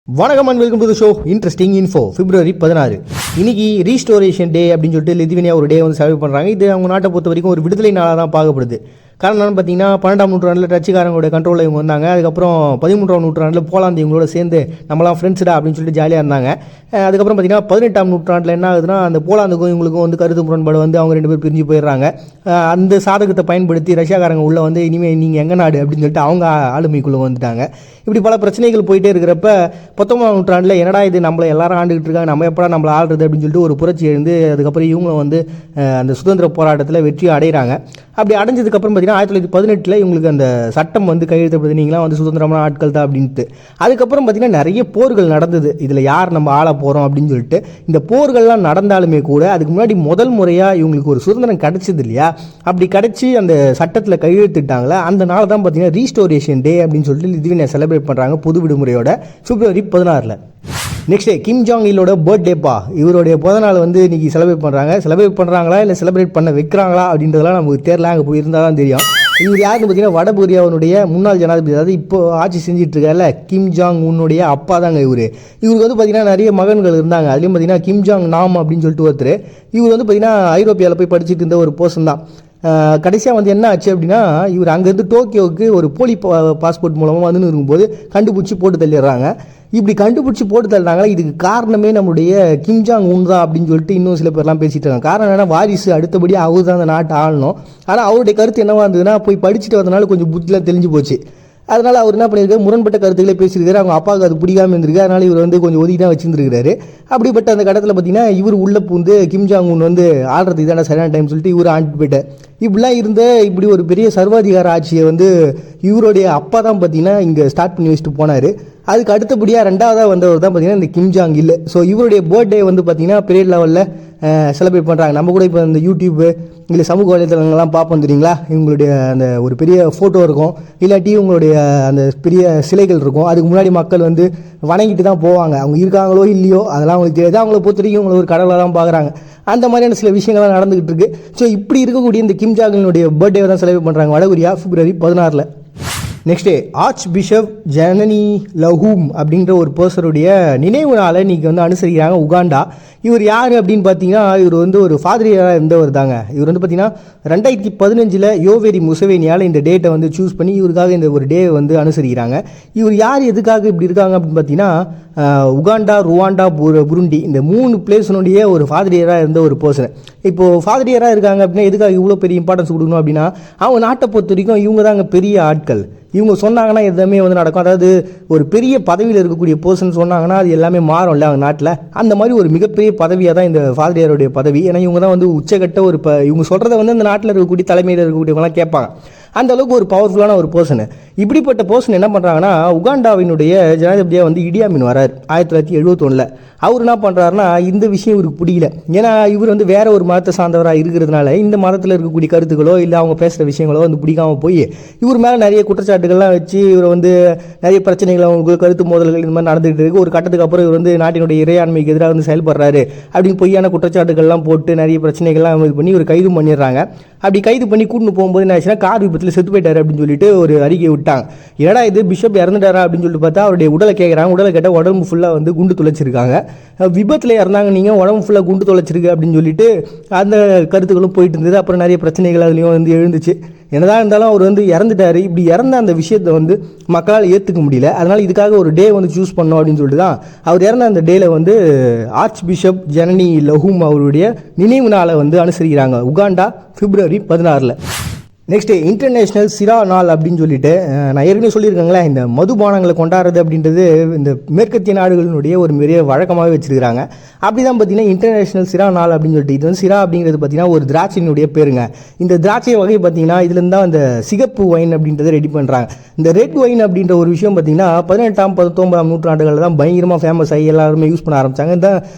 வணக்கம் and welcome to the show interesting info. February 16 இன்னைக்கு restoration டே அப்படின்னு சொல்லிட்டு லிதுவேனியா ஒரு டே வந்து செலிப்ரேட் பண்ணுறாங்க. இது அவங்க நாட்டை பொறுத்த வரைக்கும் ஒரு விடுதலை நாளாக தான் பார்க்கப்படுது. காரணம் என்னன்னு பார்த்தீங்கன்னா 12ஆம் நூற்றாண்டில் டச்சுக்காரங்களோட கண்ட்ரோலில் இவங்க வந்தாங்க. அதுக்கப்புறம் 13ஆம் நூற்றாண்டில் போலாந்து இவங்களோட சேர்ந்து நம்மளாம் ஃப்ரெண்ட்ஸ்டா அப்படின்னு சொல்லிட்டு ஜாலியாக இருந்தாங்க. அதுக்கப்புறம் பார்த்தீங்கன்னா 18ஆம் நூற்றாண்டில் என்ன ஆகுதுன்னா அந்த போலாந்துக்கும் இவங்களுக்கும் வந்து கருத்து முரண்பாடு வந்து அவங்க ரெண்டு பேர் பிரிஞ்சு போயிடுறாங்க. அந்த சாதகத்தை பயன்படுத்தி ரஷ்யாக்காரங்க உள்ளே வந்து இனிமேல் நீங்கள் எங்கள் நாடு அப்படின்னு சொல்லிட்டு அவங்க ஆளுமைக்குள்ளே வந்துட்டாங்க. இப்படி பல பிரச்சனைகள் போயிட்டே இருக்கிறப்ப 19ஆம் நூற்றாண்டில் என்னடா இது நம்மளை எல்லாரும் ஆண்டுகிட்டு இருக்காங்க, நம்ம எப்படா நம்மளை ஆள்றது அப்படின்னு சொல்லிட்டு ஒரு புரட்சி எழுந்து அதுக்கப்புறம் இவங்க வந்து அந்த சுதந்திர போராட்டத்தில் வெற்றி அடைகிறாங்க. அப்படி அடைஞ்சதுக்கப்புறம் பார்த்தீங்கன்னா 1918 இவங்களுக்கு அந்த சட்டம் வந்து கையெழுத்தப்படுது, நீங்களாம் வந்து சுதந்திரமான ஆட்கள் தான் அப்படின்ட்டு. அதுக்கப்புறம் பார்த்தீங்கன்னா நிறைய போர்கள் நடந்தது. இதில் யார் நம்ம ஆள போகிறோம் அப்படின்னு சொல்லிட்டு இந்த போர்கள்லாம் நடந்தாலுமே கூட அதுக்கு முன்னாடி முதல் முறையாக இவங்களுக்கு ஒரு சுதந்திரம் கிடைச்சது இல்லையா, அப்படி கிடைச்சி அந்த சட்டத்தில் கையெழுத்திட்டாங்களே அந்த நாள் தான் பார்த்தீங்கன்னா ரீஸ்டோரேஷன் டே அப்படின்னு சொல்லிட்டு லிதுவேனியா செலிப்ரேட் பண்ணுறாங்க பொது விடுமுறையோட பிப்ரவரி 16. நெக்ஸ்ட் டே கிம் ஜாங் இலோட பர்த்டேப்பா. இவருடைய பிறந்தநாள் வந்து இன்னைக்கு செலிப்ரேட் பண்ணுறாங்களா இல்லை செலிப்ரேட் பண்ண வைக்கிறாங்களா அப்படின்றதெல்லாம் நமக்கு தெரியல, அங்கே போய் இருந்தால் தான் தெரியும். இவர் யாருன்னு பார்த்தீங்கன்னா வடகொரியாவினுடைய முன்னாள் ஜனாதிபதி, அதாவது இப்போ ஆட்சி செஞ்சுட்டு இருக்காருல்ல கிம் ஜாங் உன்னுடைய அப்பா தாங்க இவருக்கு வந்து பார்த்தீங்கன்னா நிறைய மகன்கள் இருந்தாங்க. அதுலேயும் பார்த்தீங்கன்னா கிம் ஜாங் நாம் அப்படின்னு சொல்லிட்டு ஒருத்தர். இவர் வந்து பார்த்தீங்கன்னா ஐரோப்பியாவில் போய் படிச்சுட்டு இருந்த ஒரு பர்சன் தான். கடைசியாக வந்து என்ன ஆச்சு அப்படின்னா இவர் அங்கேருந்து டோக்கியோவுக்கு ஒரு போலி பாஸ்போர்ட் மூலமாக வந்து இருக்கும்போது கண்டுபிடிச்சி போட்டு தள்ளிடுறாங்க. இப்படி கண்டுபிடிச்சி போட்டு தள்ளுறாங்களா, இதுக்கு காரணமே நம்முடைய கிம் ஜாங் உன் தான் அப்படின்னு சொல்லிட்டு இன்னும் சில பேர்லாம் பேசிட்டு இருக்காங்க. காரணம் என்னன்னா வாரிசு அடுத்தபடி அவர் தான் அந்த நாட்டை ஆளணும். ஆனால் அவருடைய கருத்து என்னவா இருந்ததுன்னா போய் படிச்சுட்டு வந்தனால கொஞ்சம் புத்திலாம் தெளிஞ்சு போச்சு. அதனால் அவர் என்ன பண்ணியிருக்காரு, முரண்பட்ட கருத்துக்களை பேசியிருக்காரு. அவங்க அப்பாவுக்கு அது பிடிக்காமல் இருந்திருக்கு. அதனால் இவர் வந்து கொஞ்சம் ஒதுக்கி தான் வச்சுருந்துருக்காரு. அப்படிப்பட்ட அந்த கடத்தில் பார்த்தீங்கன்னா இவர் உள்ள பூந்து கிம் ஜாங் உன் வந்து ஆடுறது இதான சரியான டைம் சொல்லிட்டு இவர் ஆண்டு போயிட்டார். இப்படிலாம் இருந்த இப்படி ஒரு பெரிய சர்வாதிகார ஆட்சியை வந்து இவருடைய அப்பா தான் பார்த்தீங்கன்னா இங்கே ஸ்டார்ட் பண்ணி வச்சுட்டு போனார். அதுக்கு அடுத்தபடியாக ரெண்டாவதாக வந்தவர் தான் பார்த்தீங்கன்னா இந்த கிம் ஜாங் இல்லை. ஸோ இவருடைய பர்த்டே வந்து பார்த்தீங்கன்னா பெரிய லெவலில் செலிப்ரேட் பண்ணுறாங்க. நம்ம கூட இப்போ இந்த யூடியூப்பு இல்லை சமூக வலைத்தளங்கள்லாம் பார்ப்போம் தெரியுங்களா, இவங்களுடைய அந்த ஒரு பெரிய ஃபோட்டோ இருக்கும், இல்லாட்டி இவங்களுடைய அந்த பெரிய சிலைகள் இருக்கும். அதுக்கு முன்னாடி மக்கள் வந்து வணங்கிட்டு தான் போவாங்க. அவங்க இருக்காங்களோ இல்லையோ அதெல்லாம் அவங்களுக்கு தெரியாது. அவங்கள பொறுத்த வரைக்கும் அவங்களை ஒரு கடவுளாக தான் பார்க்குறாங்க. அந்த மாதிரியான சில விஷயங்கள்லாம் நடந்துகிட்டு இருக்கு. ஸோ இப்படி இருக்கக்கூடிய இந்த கிம் ஜாங்கினுடைய பர்த்டே தான் செலிப்ரேட் பண்ணுறாங்க வடகொரியா February 16. Next day archbishop Janani Luwum அப்படின்ற ஒரு பர்சனுடைய நினைவு நாளை இன்றைக்கி வந்து அனுசரிக்கிறாங்க உகாண்டா. இவர் யார் அப்படின்னு பார்த்தீங்கன்னா இவர் வந்து ஒரு ஃபாதரியாக இருந்தவர் தாங்க. இவர் வந்து பார்த்தீங்கன்னா 2015 யோவேரி முசவேனியால் இந்த டேட்டை வந்து சூஸ் பண்ணி இவருக்காக இந்த ஒரு டே வந்து அனுசரிக்கிறாங்க. இவர் யார் எதுக்காக இப்படி இருக்காங்க அப்படின்னு பார்த்தீங்கன்னா உகாண்டா, ருவாண்டா, புருண்டி இந்த 3 பிளேஸனுடைய ஒரு ஃபாதரியராக இருந்த ஒரு பர்சன். இப்போது ஃபாதரியராக இருக்காங்க அப்படின்னா எதுக்காக இவ்வளோ பெரிய இம்பார்ட்டன்ஸ் கொடுக்கணும் அப்படின்னா அவங்க நாட்டை பொறுத்த வரைக்கும் இவங்க தாங்க பெரிய ஆட்கள். இவங்க சொன்னாங்கன்னா எதுவுமே வந்து நடக்கும். அதாவது ஒரு பெரிய பதவியில் இருக்கக்கூடிய பர்சன் சொன்னாங்கன்னா அது எல்லாமே மாறும்ல அவங்க நாட்டில். அந்த மாதிரி ஒரு மிகப்பெரிய பதவியாக தான் இந்த ஃபாதரியாருடைய பதவி. ஏன்னா இவங்க தான் வந்து உச்சகட்ட ஒரு இவங்க சொல்கிறத வந்து அந்த நாட்டில் இருக்கக்கூடிய தலைமையில் இருக்கக்கூடியவங்களாம் கேட்பாங்க. அந்த அளவுக்கு ஒரு பவர்ஃபுல்லான ஒரு பர்சன். இப்படிப்பட்ட பர்சன் என்ன பண்ணுறாங்கன்னா உகாண்டாவினுடைய ஜனாதிபதியாக வந்து இடி அமீன் வரார் 1971. அவர் என்ன பண்ணுறாருன்னா இந்த விஷயம் இவருக்கு பிடிக்கல. ஏன்னா இவர் வந்து வேற ஒரு மதத்தை சார்ந்தவராக இருக்கிறதுனால இந்த மதத்தில் இருக்கக்கூடிய கருத்துக்களோ இல்லை அவங்க பேசுகிற விஷயங்களோ வந்து பிடிக்காமல் போய் இவர் மேலே நிறைய குற்றச்சாட்டுகள்லாம் வச்சு இவர் வந்து நிறைய பிரச்சனைகள் அவங்களுக்கு கருத்து மோதல்கள் இந்த மாதிரி நடந்துகிட்டு இருக்கு. ஒரு கட்டத்துக்கு அப்புறம் இவர் வந்து நாட்டினுடைய இறையாண்மைக்கு எதிராக வந்து செயல்படுறாரு அப்படின்னு பொய்யான குற்றச்சாட்டுகள்லாம் போட்டு நிறைய பிரச்சனைகள்லாம் இது பண்ணி இவர் கைது பண்ணிடுறாங்க. அப்படி கைது பண்ணி கூட்டின்னு போகும்போது என்ன ஆச்சுன்னா கார் விபத்தில் செத்து போயிட்டாரு அப்படின்னு சொல்லிட்டு ஒரு அறிக்கை விட்டாங்க. ஏடா இது பிஷப் இறந்துட்டாரா அப்படின்னு சொல்லிட்டு பார்த்தா அவருடைய உடலை கேட்குறாங்க. உடலை கேட்டால் உடம்பு ஃபுல்லாக வந்து குண்டு துளைச்சிருக்காங்க. விபத்தில் இறந்தாங்க, நீங்கள் உடம்பு ஃபுல்லாக குண்டு தொலைச்சிருக்கு அப்படின்னு சொல்லிட்டு அந்த கருத்துக்களும் போயிட்டு இருந்தது. அப்புறம் நிறைய பிரச்சனைகள் அதுலேயும் வந்து எழுந்துச்சு. என்னதான் இருந்தாலும் அவர் வந்து இறந்துட்டார். இப்படி இறந்த அந்த விஷயத்தை வந்து மக்களால் ஏற்றுக்க முடியல. அதனால் இதுக்காக ஒரு டே வந்து சூஸ் பண்ணோம் அப்படின்னு சொல்லிட்டு தான் அவர் இறந்த அந்த டேல வந்து ஆர்ச் பிஷப் ஜனனி லஹூம் அவருடைய நினைவு நாளை வந்து அனுசரிக்கிறாங்க உகாண்டா பிப்ரவரி 16. நெக்ஸ்ட் இன்டர்நேஷ்னல் சிரா நாள் அப்படின்னு சொல்லிட்டு நான் ஏற்கனவே சொல்லியிருக்கேங்களே, இந்த மதுபானங்களை கொண்டாடுறது அப்படின்றது இந்த மேற்கத்திய நாடுகளினுடைய ஒரு பெரிய வழக்கமாகவே வச்சிருக்கிறாங்க. அப்படி தான் பார்த்தீங்கன்னா இன்டர்நேஷ்னல் சிரா நாள் அப்படின்னு சொல்லிட்டு இது வந்து சிரா அப்படிங்கிறது பார்த்தீங்கன்னா ஒரு திராட்சையினுடைய பேருங்க. இந்த திராட்சை வகை பார்த்தீங்கன்னா இதுலேருந்து தான் இந்த சிகப்பு ஒயின் அப்படின்றத ரெடி பண்ணுறாங்க. இந்த ரெட் ஒயின் அப்படின்ற ஒரு விஷயம் பார்த்தீங்கன்னா 18ஆம் 19ஆம் நூற்றாண்டுகளில் தான் பயங்கரமாக ஃபேமஸ் ஆகி எல்லாருமே யூஸ் பண்ண ஆரம்பித்தாங்க. இந்த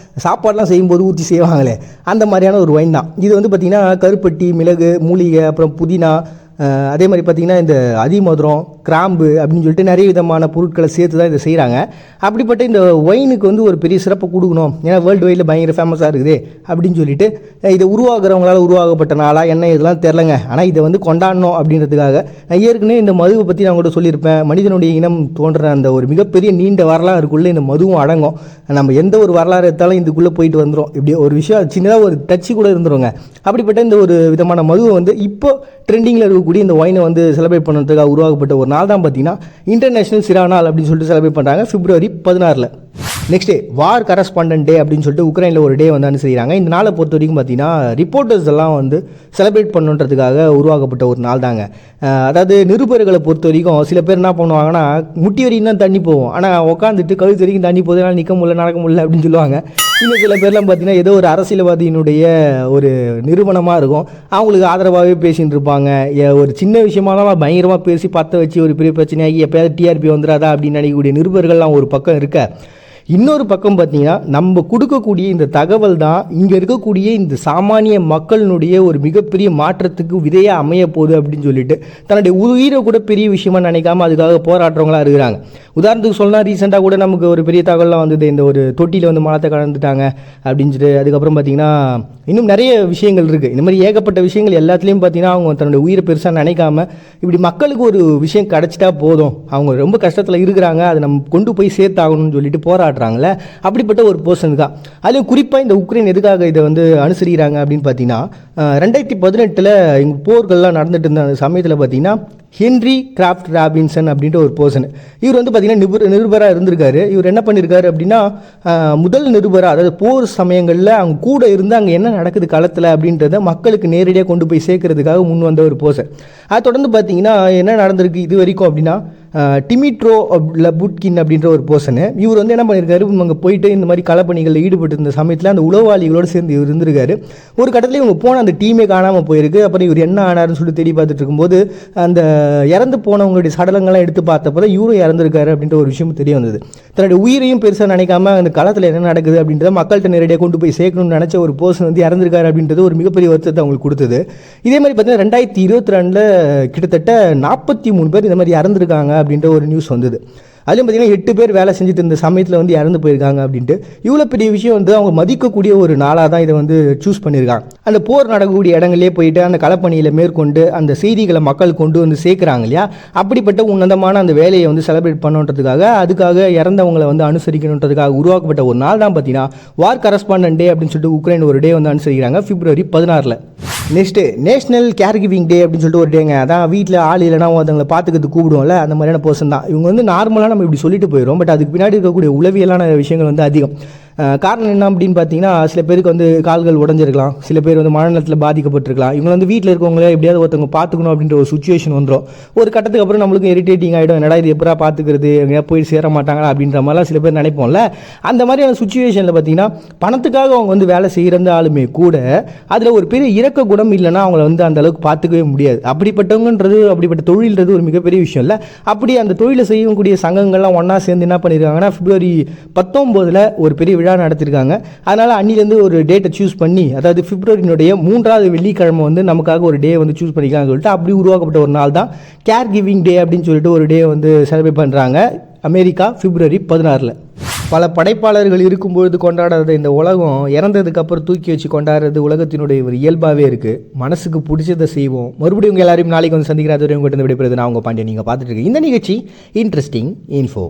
சாப்பாடெலாம் செய்யும்போது ஊற்றி செய்வாங்களே அந்த மாதிரியான ஒரு ஒயின் தான் இது. வந்து பார்த்தீங்கன்னா கருப்பட்டி, மிளகு, மூலிகை, அப்புறம் புதினா, அதே மாதிரி பார்த்திங்கன்னா இந்த அதிமதுரம், கிராம்பு அப்படின்னு சொல்லிட்டு நிறைய விதமான பொருட்களை சேர்த்து தான் இதை செய்கிறாங்க. அப்படிப்பட்ட இந்த ஒயினுக்கு வந்து ஒரு பெரிய சிறப்பை கொடுக்கணும், ஏன்னா வேர்ல்டு வைடில் பயங்கர ஃபேமஸாக இருக்குது அப்படின்னு சொல்லிட்டு இதை உருவாக்குறவங்களால் உருவாக்கப்பட்ட நாளாக என்ன இதெல்லாம் தெரிலங்க. ஆனால் இதை வந்து கொண்டாடணும் அப்படின்றதுக்காக நான் ஏற்கனவே இந்த மதுவை பற்றி நான் கூட சொல்லியிருப்பேன். மனிதனுடைய இனம் தோன்ற அந்த ஒரு மிகப்பெரிய நீண்ட வரலாறுக்குள்ளே இந்த மதுவும் அடங்கும். நம்ம எந்த ஒரு வரலாறு எடுத்தாலும் இதுக்குள்ளே போயிட்டு வந்துடும். இப்படி ஒரு விஷயம் சின்னதாக ஒரு டச்சு கூட இருந்துருங்க. அப்படிப்பட்ட இந்த ஒரு விதமான மதுவை வந்து இப்போ ட்ரெண்டிங்கில் இருக்கக்கூடிய இந்த ஒயினை வந்து செலிப்ரேட் பண்ணுறதுக்காக உருவாக்கப்பட்ட ஒரு நாள் தான் பார்த்தீங்கன்னா இன்டர்நேஷனல் சிரா நாள் அப்படின்னு சொல்லிட்டு செலிப்ரேட் பண்ணுறாங்க February 16. நெக்ஸ்ட் டே வார் கரஸ்பாண்டன்ட் டே அப்படின்னு சொல்லிட்டு உக்ரைனில் ஒரு டே வந்து அனுசரிக்கிறாங்க. இந்த நாளை பொறுத்த வரைக்கும் பார்த்தீங்கன்னா ரிப்போர்ட்டர்ஸ் எல்லாம் வந்து செலிப்ரேட் பண்ணுன்றதுக்காக உருவாக்கப்பட்ட ஒரு நாள் தாங்க. அதாவது நிருபர்களை பொறுத்த வரைக்கும் சில பேர் என்ன பண்ணுவாங்கன்னா முட்டி வரைக்கும் தான் தண்ணி போகும், ஆனால் உட்காந்துட்டு கழுத்து வரைக்கும் தண்ணி போகுதுனால நிற்க முடியல நடக்க முடியல அப்படின்னு சொல்லுவாங்க. இன்னும் சில பேர்லாம் பார்த்தீங்கன்னா ஏதோ ஒரு அரசியல்வாதியினுடைய ஒரு நிறுவனமாக இருக்கும், அவங்களுக்கு ஆதரவாகவே பேசிகிட்டு இருப்பாங்க. ஒரு சின்ன விஷயமாலாம் பயங்கரமாக பேசி பற்ற வச்சு ஒரு பெரிய பிரச்சனையாகி எப்போயாவது டிஆர்பி வந்துடாதா அப்படின்னு நினைக்கக்கூடிய நிருபர்கள்லாம் ஒரு பக்கம் இருக்க, இன்னொரு பக்கம் பார்த்தீங்கன்னா நம்ம கொடுக்கக்கூடிய இந்த தகவல் தான் இங்கே இருக்கக்கூடிய இந்த சாமானிய மக்களினுடைய ஒரு மிகப்பெரிய மாற்றத்துக்கு விதையாக அமைய போகுது அப்படின்னு சொல்லிட்டு தன்னுடைய உயிரை கூட பெரிய விஷயமா நினைக்காம அதுக்காக போராடுறவங்களா இருக்கிறாங்க. உதாரணத்துக்கு சொல்லலாம், ரீசெண்டாக கூட நமக்கு ஒரு பெரிய தகவலாம் வந்தது, இந்த ஒரு தொட்டியில் வந்து மலத்தை கலந்துட்டாங்க அப்படின்னு சொல்லிட்டு. அதுக்கப்புறம் பார்த்தீங்கன்னா இன்னும் நிறைய விஷயங்கள் இருக்குது. இந்த மாதிரி ஏகப்பட்ட விஷயங்கள் எல்லாத்துலேயும் பார்த்தீங்கன்னா அவங்க தன்னுடைய உயிரை பெருசாக நினைக்காம இப்படி மக்களுக்கு ஒரு விஷயம் கிடச்சிட்டா போதும், அவங்க ரொம்ப கஷ்டத்தில் இருக்கிறாங்க, அதை நம்ம கொண்டு போய் சேர்த்தாகணும்னு சொல்லிட்டு போராடுறாங்களே, அப்படிப்பட்ட ஒரு பர்சன் தான். அதுவும் குறிப்பாக இந்த உக்ரைன் எதுக்காக இதை வந்து அனுசரிக்கிறாங்க அப்படின்னு பார்த்தீங்கன்னா 2018 இங்கே போர்கள்லாம் நடந்துட்டு இருந்த அந்த சமயத்தில் பார்த்தீங்கன்னா ஹென்ரி கிராஃப்ட் ராபின்சன் அப்படின்ற ஒரு பர்சன், இவர் வந்து பார்த்தீங்கன்னா நிருபராக இருந்திருக்காரு. இவர் என்ன பண்ணியிருக்காரு அப்படின்னா முதல் நிருபராக, அதாவது போர் சமயங்களில் அவங்க கூட இருந்து அங்கே என்ன நடக்குது களத்தில் அப்படின்றத மக்களுக்கு நேரடியாக கொண்டு போய் சேர்க்கறதுக்காக முன் வந்த ஒரு பர்சன். அதை தொடர்ந்து பார்த்தீங்கன்னா என்ன நடந்திருக்கு இது வரைக்கும் அப்படின்னா டிமிட்ரோ லபுட்கின் அப்படின்ற ஒரு பர்சனு, இவர் வந்து என்ன பண்ணியிருக்காரு, அங்கே போயிட்டு இந்த மாதிரி களப்பணிகளில் ஈடுபட்டு இருந்த சமயத்தில் அந்த உளவாளிகளோடு சேர்ந்து இவர் இருந்திருக்காரு. ஒரு கட்டத்தில் இவங்க போன அந்த டீமே காணாமல் போயிருக்கு. அப்புறம் இவர் என்ன ஆனார்னு சொல்லி தேடி பார்த்துட்டு இருக்கும்போது அந்த இறந்து போனவங்களுடைய சடலங்கள்லாம் எடுத்து பார்த்தப்போ தான் இவரும் இறந்துருக்காரு அப்படின்ற ஒரு விஷயம் தெரிய வந்தது. தன்னுடைய உயிரையும் பெருசாக நினைக்காம அந்த களத்தில் என்ன நடக்குது அப்படின்றத மக்கள்கிட்ட நேரடியாக கொண்டு போய் சேர்க்கணும்னு நினச்ச ஒரு பர்சன் வந்து இறந்துருக்காரு அப்படின்றது ஒரு மிகப்பெரிய வருத்தத்தை அவங்களுக்கு கொடுத்தது. இதே மாதிரி பார்த்தீங்கன்னா 2022 கிட்டத்தட்ட 43 பேர் இந்த மாதிரி இறந்துருக்காங்க அப்படின்ற ஒரு நியூஸ் வந்தது. அதுலேயும் பார்த்தீங்கன்னா 8 பேர் வேலை செஞ்சுட்டு இருந்த சமயத்தில் வந்து இறந்து போயிருக்காங்க அப்படின்ட்டு. இவ்வளோ பெரிய விஷயம் வந்து அவங்க மதிக்கக்கூடிய ஒரு நாளாக தான் இதை வந்து சூஸ் பண்ணியிருக்காங்க. அந்த போர் நடக்கக்கூடிய இடங்களே போயிட்டு அந்த களப்பணியில் மேற்கொண்டு அந்த செய்திகளை மக்கள் கொண்டு வந்து சேர்க்குறாங்க இல்லையா, அப்படிப்பட்ட உன்னதமான அந்த வேலையை வந்து செலிப்ரேட் பண்ணுன்றதுக்காக, அதுக்காக இறந்தவங்களை வந்து அனுசரிக்கணுன்றதுக்காக உருவாக்கப்பட்ட ஒரு நாள் தான் பார்த்தீங்கன்னா வார் கரஸ்பாண்டன்ட் டே அப்படின்னு சொல்லிட்டு உக்ரைன் ஒரு டே வந்து அனுசரிக்கிறாங்க February 16. Next national caregiving day அப்படின்னு சொல்லிட்டு ஒரு டேங்க. அதான் வீட்டில் ஆள் இல்லைனா ஒருத்தவங்களை பார்த்துக்கிறதுக்கு கூப்பிடுவோம்ல, அந்த மாதிரியான பர்சன் தான் இவங்க. வந்து நார்மலாக நம்ம இப்படி சொல்லிட்டு போயிடும், பட் அதுக்கு பின்னாடி இருக்கக்கூடிய உளவியலான விஷயங்கள் வந்து அதிகம். காரணம் என்ன அப்படின்னு பார்த்தீங்கன்னா, சில பேருக்கு வந்து கால்கள் உடஞ்சிருக்கலாம், சில பேர் வந்து மனநலத்தில் பாதிக்கப்பட்டிருக்கலாம். இவங்க வந்து வீட்டில் இருக்கவங்களே எப்படியாவது ஒருத்தவங்க பார்த்துக்கணும் அப்படின்ற ஒரு சுச்சுவேஷன் வந்துடும். ஒரு கட்டத்துக்கு அப்புறம் நம்மளுக்கு இரிட்டேட்டிங் ஆகிடும், என்னடா இது எப்படா பார்த்துக்கிறது, எங்கேயா போய் சேர மாட்டாங்களா அப்படின்ற மாதிரிலாம் சில பேர் நினைப்போம்ல. அந்த மாதிரியான சுச்சுவேஷனில் பார்த்தீங்கன்னா பணத்துக்காக அவங்க வந்து வேலை செய்கிறந்த ஆளுமே கூட அதில் ஒரு பெரிய இறக்க குணம் இல்லைன்னா அவங்கள வந்து அந்த அளவுக்கு பார்த்துக்கவே முடியாது. அப்படிப்பட்டவங்கன்றது, அப்படிப்பட்ட தொழில்ன்றது ஒரு மிகப்பெரிய விஷயம் இல்லை. அப்படி அந்த தொழிலை செய்யக்கூடிய சங்கங்கள்லாம் ஒன்றா சேர்ந்து என்ன பண்ணியிருக்காங்கன்னா February 19 ஒரு பெரிய விழா நடத்திருக்காங்க. அதனால் அன்னிலேருந்து ஒரு டேட்டை சூஸ் பண்ணி, அதாவது பிப்ரவரியினுடைய 3வது வெள்ளிக்கிழமை வந்து நமக்காக ஒரு டே வந்து சூஸ் பண்ணிக்கலாம்னு சொல்லிட்டு அப்படி உருவாக்கப்பட்ட ஒரு நாள் தான் கேர் கிவிங் டே அப்படின்னு சொல்லிட்டு ஒரு டே வந்து செலிப்ரேட் பண்ணுறாங்க அமெரிக்கா February 16. பல படைப்பாளர்கள் இருக்கும்பொழுது கொண்டாடுறது இந்த உலகம் இறந்ததுக்கு அப்புறம் தூக்கி வச்சு கொண்டாடுறது உலகத்தினுடைய ஒரு இயல்பாகவே இருக்குது. மனசுக்கு பிடிச்சதை செய்வோம். மறுபடியும் உங்கள் எல்லாரையும் நாளைக்கு வந்து சந்திக்கிறேன். அதுவரை உங்கள்கிட்ட விடைபெறுது நான் உங்கள் பாண்டியன். நீங்கள் பார்த்துட்டு இருக்கு இந்த நிகழ்ச்சி இன்ட்ரெஸ்டிங் இன்ஃபோ.